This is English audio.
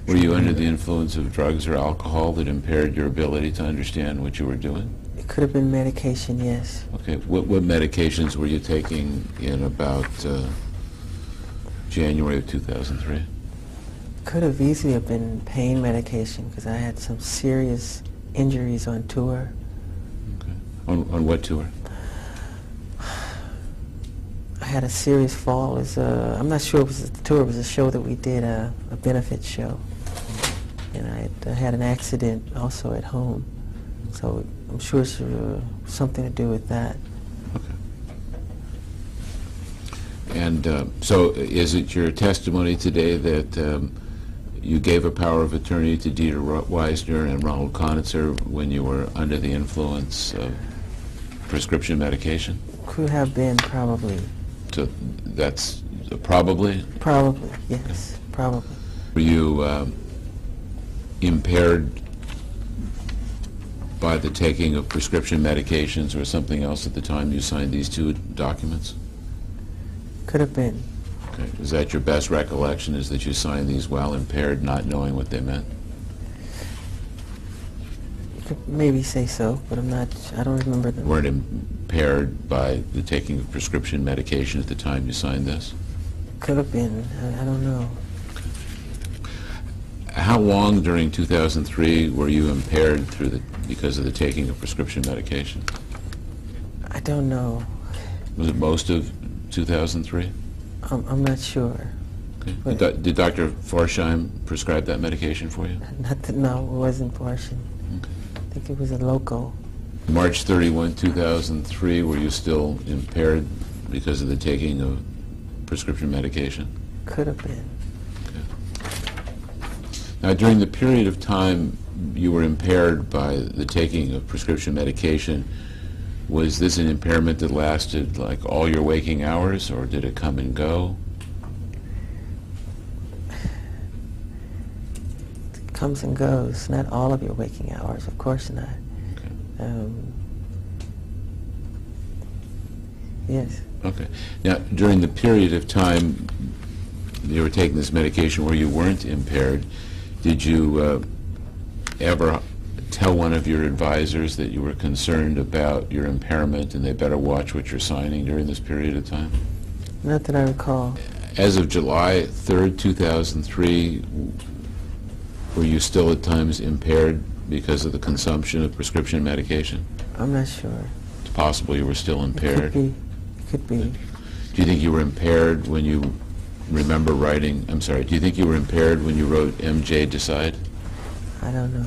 Were you under the influence of drugs or alcohol that impaired your ability to understand what you were doing? It could have been medication, yes. Okay. What medications were you taking in about January of 2003? Could have easily have been pain medication because I had some serious injuries on tour. Okay. On what tour? I had a serious fall. I'm not sure it was the tour. It was a show that we did, a benefit show. And I had an accident also at home. So I'm sure it's something to do with that. Okay. And so is it your testimony today that you gave a power of attorney to Dieter Weisner and Ronald Conitzer when you were under the influence of prescription medication? Could have been, probably. So that's probably? Probably, yes, probably. Were you impaired by the taking of prescription medications or something else at the time you signed these two documents? Could have been. Okay. Is that your best recollection, is that you signed these while impaired, not knowing what they meant? You could maybe say so, but I don't remember them. You weren't impaired by the taking of prescription medication at the time you signed this? Could have been. I don't know. How long during 2003 were you impaired because of the taking of prescription medication? I don't know. Was it most of 2003? I'm not sure. Okay. Did Dr. Forsheim prescribe that medication for you? No, it wasn't Portion. Okay. I think it was a local. March 31, 2003, were you still impaired because of the taking of prescription medication? Could have been. Now, during the period of time you were impaired by the taking of prescription medication, was this an impairment that lasted like all your waking hours, or did it come and go? It comes and goes. Not all of your waking hours, of course not. Okay. Yes. Okay. Now, during the period of time you were taking this medication where you weren't impaired, did you ever tell one of your advisors that you were concerned about your impairment and they better watch what you're signing during this period of time? Not that I recall. As of July 3rd, 2003, were you still at times impaired because of the consumption of prescription medication? I'm not sure. It's possible you were still impaired. It could be. It could be. Do you think you were impaired when you remember writing, I'm sorry, do you think you were impaired when you wrote MJ Decide? I don't know.